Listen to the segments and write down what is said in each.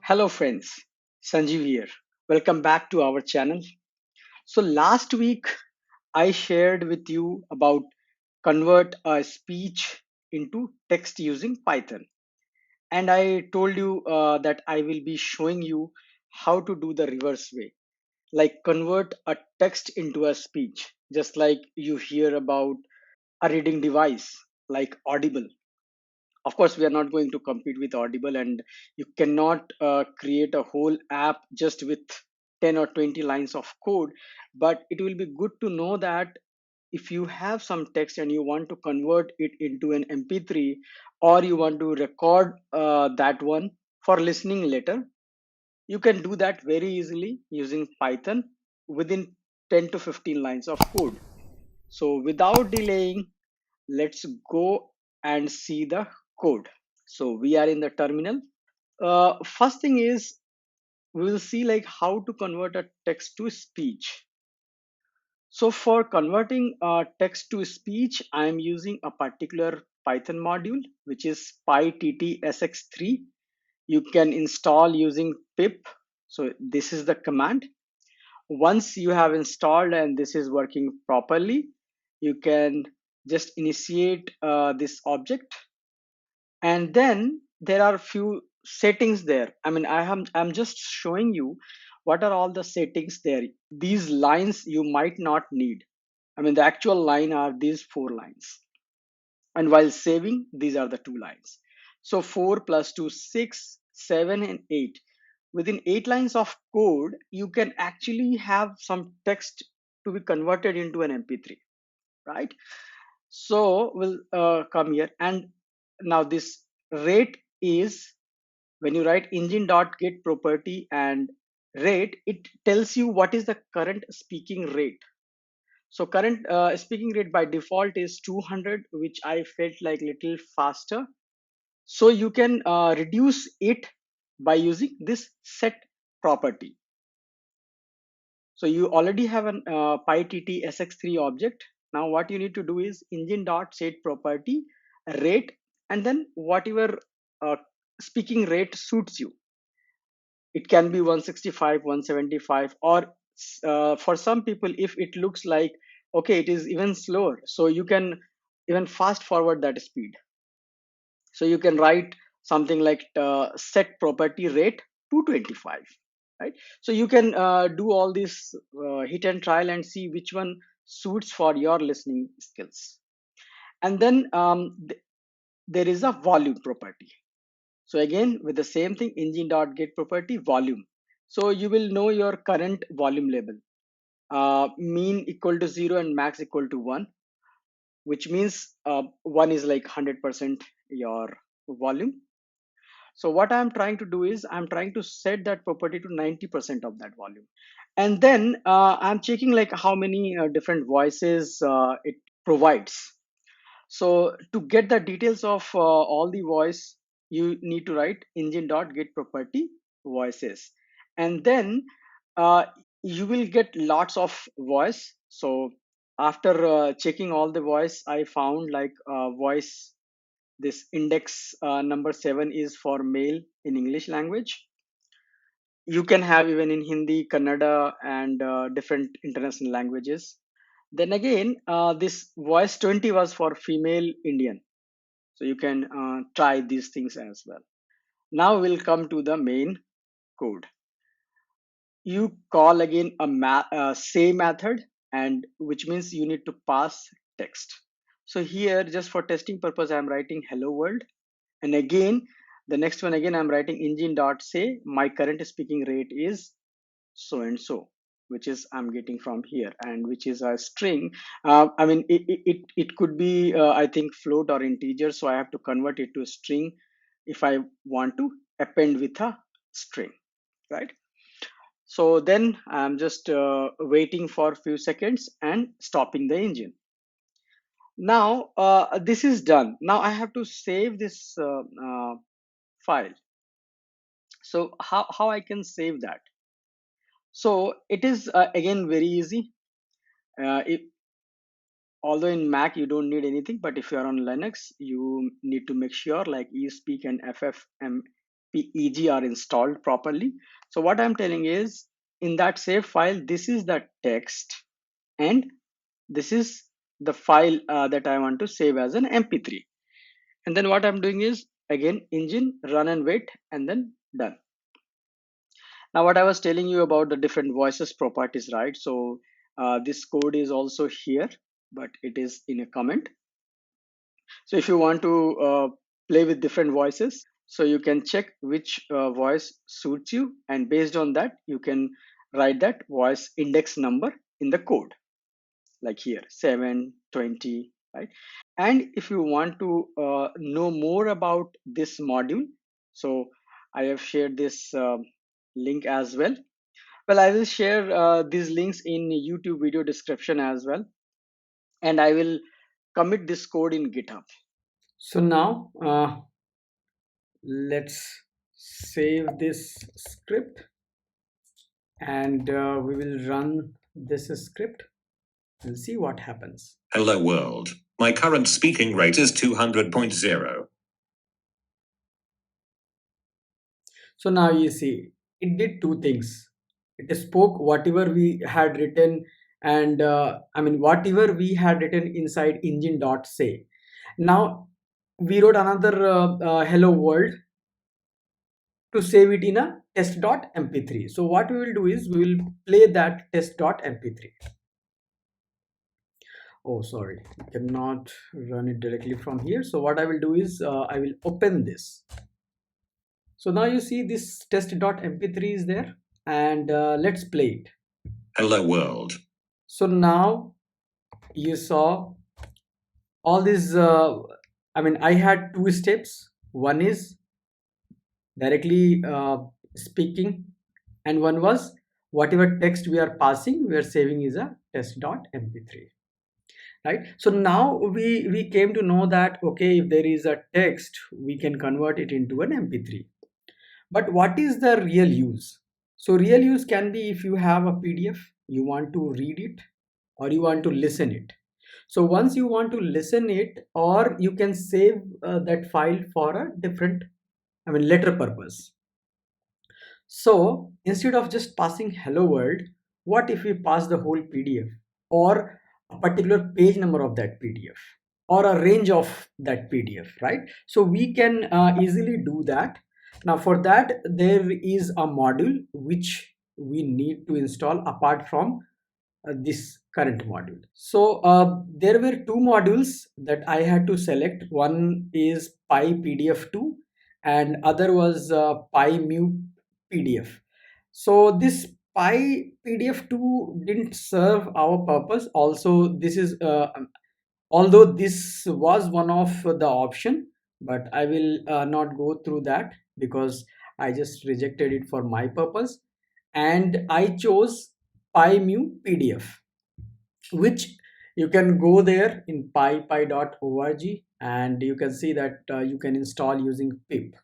Hello friends, Sanjeev here. Welcome back to our channel. So last week I shared with you about convert a speech into text using Python. And I told you that I will be showing you how to do the reverse way, like convert a text into a speech, just like you hear about a reading device like Audible. Of course, we are not going to compete with Audible, and you cannot create a whole app just with 10 or 20 lines of code. But it will be good to know that if you have some text and you want to convert it into an mp3, or you want to record that one for listening later, you can do that very easily using Python within 10 to 15 lines of code. So without delaying, let's go and see the code. So we are in the terminal. First thing is, we will see like how to convert a text to speech. So for converting text to speech, I am using a particular Python module, which is pyttsx3. You can install using pip. So this is the command. Once you have installed and this is working properly, you can just initiate this object, and then there are few settings there. I'm just showing you what are all the settings there. These lines you might not need. The actual line are these four lines, and while saving, these are the two lines. So 4 plus 2 6, 7 and 8. Within 8 lines of code, you can actually have some text to be converted into an mp3, right? So we'll come here, and now this rate is, when you write engine.get property and rate, it tells you what is the current speaking rate. So current speaking rate by default is 200, which I felt like little faster. So you can reduce it by using this set property. So you already have an pytt sx3 object. Now what you need to do is engine.set property rate, and then whatever uh, speaking rate suits you. It can be 165, 175, or for some people, if it looks like okay, it is even slower, so you can even fast forward that speed. So you can write something like set property rate 225, right? So you can do all this hit and trial and see which one suits for your listening skills. And then there is a volume property. So again, with the same thing, engine.get property volume. So you will know your current volume level. Mean equal to 0 and max equal to 1, which means 1 is like 100% your volume. So what I'm trying to do is I'm trying to set that property to 90% of that volume. And then I'm checking like how many different voices it provides. So to get the details of all the voice, you need to write engine.get property voices. And then uh, you will get lots of voice. So after checking all the voice, I found like voice, this index number 7 is for male in English language. You can have even in Hindi, Kannada, and different international languages. Then again, this voice 20 was for female Indian. So you can try these things as well. Now we'll come to the main code. You call again a say method, and which means you need to pass text. So here, just for testing purpose, I'm writing hello world. And again, the next one again, I'm writing engine dot say my current speaking rate is so and so, which is I'm getting from here, and which is a string. It could be I think float or integer, so I have to convert it to a string if I want to append with a string, right? So then I'm just waiting for a few seconds and stopping the engine. Now this is done. Now I have to save this file. So how I can save that? So it is again very easy. If, although in Mac you don't need anything, but if you are on Linux, you need to make sure like espeak and ffmpeg PEG are installed properly. So what I'm telling is, in that save file, this is the text, and this is the file that I want to save as an MP3. And then what I'm doing is, again, engine, run and wait, and then done. Now, what I was telling you about the different voices properties, right? So this code is also here, but it is in a comment. So if you want to play with different voices, so you can check which voice suits you, and based on that, you can write that voice index number in the code, like here 720, right? And if you want to know more about this module, so I have shared this link as well. Well, I will share these links in YouTube video description as well, and I will commit this code in GitHub. So now let's save this script, and we will run this script and see what happens. Hello world. My current speaking rate is 200.0. So now you see, it did two things. It spoke whatever we had written, and whatever we had written inside engine.say. Now we wrote another hello world to save it in a test.mp3. So what we will do is, we will play that test.mp3. Oh, sorry, I cannot run it directly from here. So what I will do is, I will open this. So now you see this test.mp3 is there, and let's play it. Hello world. So now you saw all these, I had two steps. One is directly speaking, and one was whatever text we are passing, we are saving is a test.mp3, right? So now we came to know that, okay, if there is a text, we can convert it into an mp3. But what is the real use? So real use can be if you have a PDF, you want to read it, or you want to listen it. So once you want to listen it, or you can save that file for a different, letter purpose. So instead of just passing hello world, what if we pass the whole PDF, or a particular page number of that PDF, or a range of that PDF, right? So we can easily do that. Now for that, there is a module which we need to install apart from this current module. So there were two modules that I had to select. One is PyPDF2, and other was PyMu PDF. So this PyPDF2 didn't serve our purpose. Also, this is although this was one of the option, but I will not go through that because I just rejected it for my purpose, and I chose PyMu PDF, which you can go there in py.org, and you can see that you can install using pip.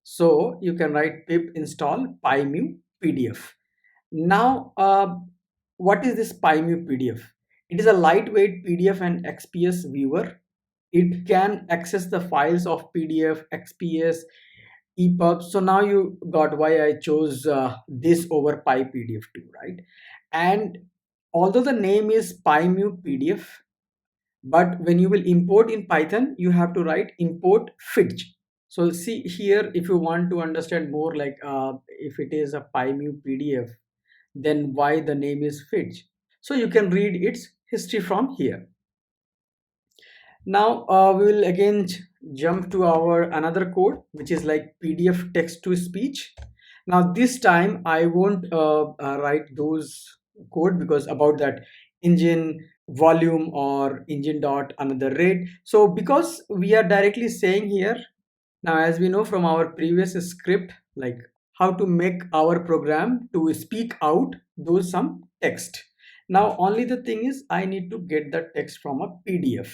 So you can write pip install PyMu PDF. Now, what is this PyMu PDF? It is a lightweight PDF and XPS viewer. It can access the files of PDF, XPS, EPUB. So now you got why I chose this over PyPDF2, right? And although the name is PyMu PDF, but when you will import in Python, you have to write import fidge. So see here, if you want to understand more, like if it is a PyMu PDF, then why the name is fidge. So you can read its history from here. Now we will again jump to our another code, which is like PDF text to speech. Now this time I won't write those code, because about that engine volume or engine dot another rate. So because we are directly saying here, now as we know from our previous script, like how to make our program to speak out those some text. Now only the thing is, I need to get the text from a PDF.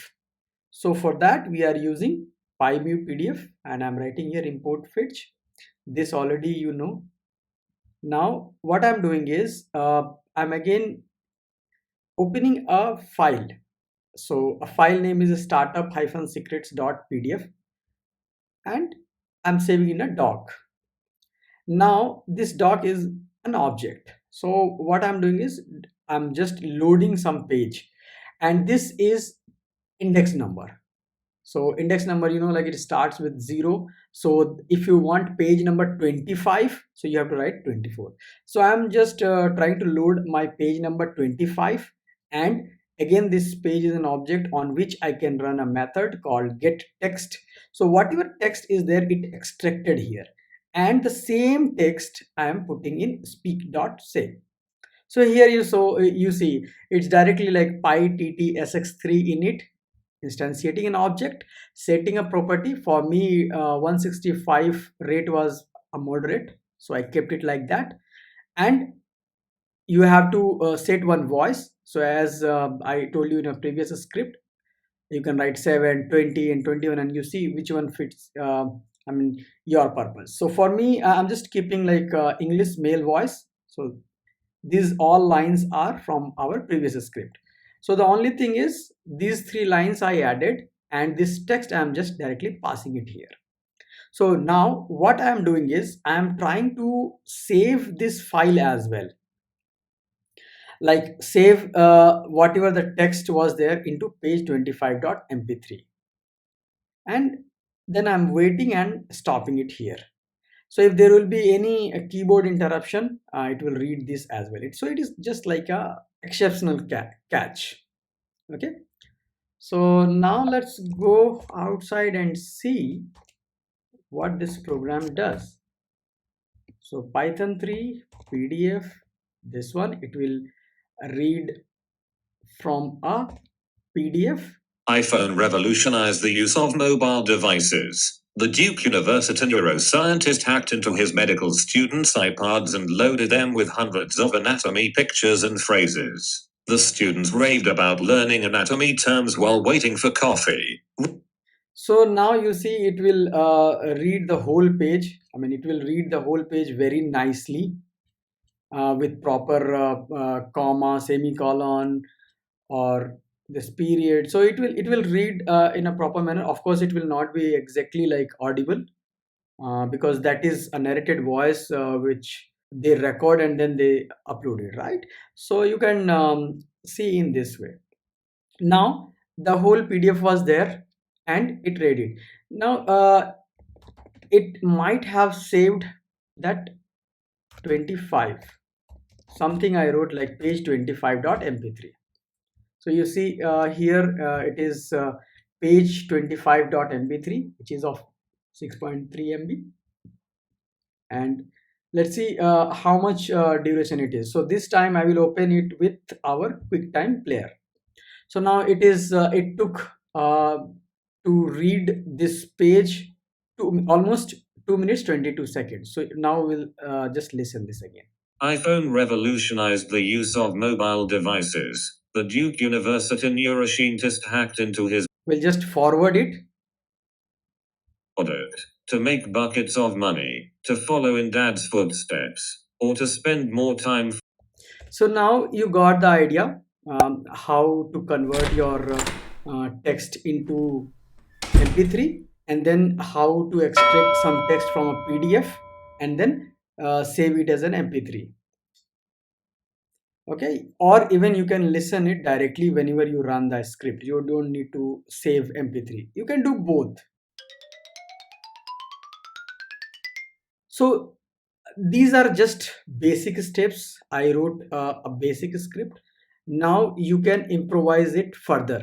So for that we are using PyMu PDF, and I'm writing here import fetch. This already you know. Now what I'm doing is, I'm again opening a file. So a file name is startup-secrets.pdf, and I'm saving in a doc. Now this doc is an object. So what I'm doing is I'm just loading some page, and this is index number. So index number, like it starts with 0. So if you want page number 25, so you have to write 24. So I'm just trying to load my page number 25. And again, this page is an object on which I can run a method called get text. So whatever text is there, it extracted here, and the same text I am putting in speak.say. So here you see it's directly like pyttsx3 init, instantiating an object, setting a property. For me, 165 rate was a moderate, so I kept it like that. And you have to set one voice. So as I told you in a previous script, you can write 7, 20, and 21, and you see which one fits your purpose. So for me, I'm just keeping like English male voice. So these all lines are from our previous script. So the only thing is these three lines I added, and this text I'm just directly passing it here. So now what I'm doing is I'm trying to save this file as well, like save whatever the text was there into page 25.mp3, and then I'm waiting and stopping it here. So if there will be any keyboard interruption, it will read this as well. So it is just like a exceptional catch. Okay. So now let's go outside and see what this program does. So Python 3 PDF, this one, it will read from a PDF. iPhone revolutionized the use of mobile devices. The Duke University neuroscientist hacked into his medical students' iPods and loaded them with hundreds of anatomy pictures and phrases. The students raved about learning anatomy terms while waiting for coffee. So now you see it will read the whole page. It will read the whole page very nicely with proper comma, semicolon, or this period. So it will read in a proper manner. Of course, it will not be exactly like audible because that is a narrated voice which they record and then they upload it, right? So you can see in this way. Now the whole PDF was there and it read it. Now it might have saved that 25, something I wrote like page 25.mp3. So you see here it is page 25.mp3, which is of 6.3 MB. And let's see how much duration it is. So this time I will open it with our QuickTime player. So now it took to read this page to almost 2 minutes 22 seconds. So now we'll just listen this again. iPhone revolutionized the use of mobile devices. The Duke University neuroscientist hacked into his We'll just forward it. product to make buckets of money, to follow in dad's footsteps, or to spend more time. So now you got the idea how to convert your text into MP3, and then how to extract some text from a PDF and then save it as an MP3. Okay, or even you can listen it directly whenever you run the script. You don't need to save MP3. You can do both. So these are just basic steps. I wrote a basic script. Now you can improvise it further.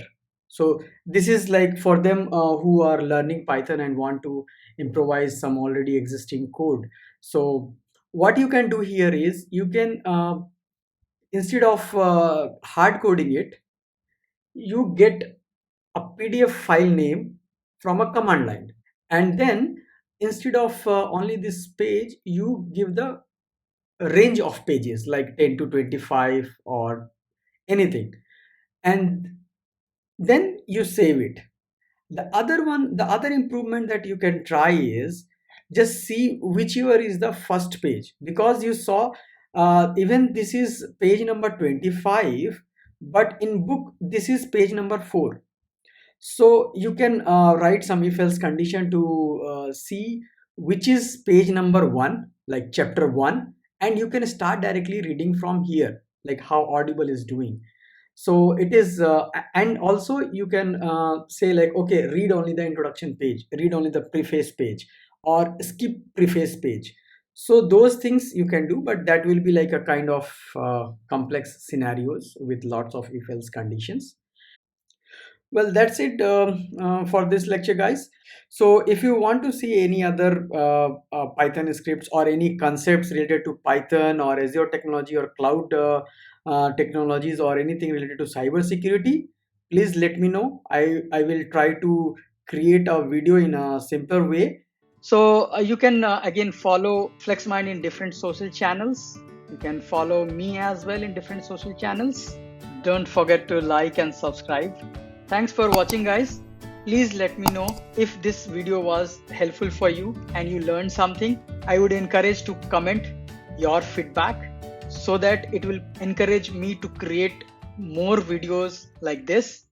So this is like for them who are learning Python and want to improvise some already existing code. So what you can do here is you can instead of hard coding it, you get a PDF file name from a command line, and then instead of only this page, you give the range of pages like 10 to 25 or anything, and then you save it. The other improvement that you can try is just see whichever is the first page, because you saw even this is page number 25, but in book this is page number 4. So you can write some if else condition to see which is page number 1, like chapter 1, and you can start directly reading from here, like how Audible is doing. So it is and also you can say like, okay, read only the introduction page, read only the preface page, or skip preface page. So those things you can do, but that will be like a kind of complex scenarios with lots of if else conditions. Well, that's it for this lecture, guys. So if you want to see any other Python scripts or any concepts related to Python or Azure technology or cloud technologies or anything related to cyber security, please let me know. I will try to create a video in a simpler way. So you can again follow FlexMind in different social channels. You can follow me as well in different social channels. Don't forget to like and subscribe. Thanks for watching, guys. Please let me know if this video was helpful for you and you learned something. I would encourage to comment your feedback so that it will encourage me to create more videos like this.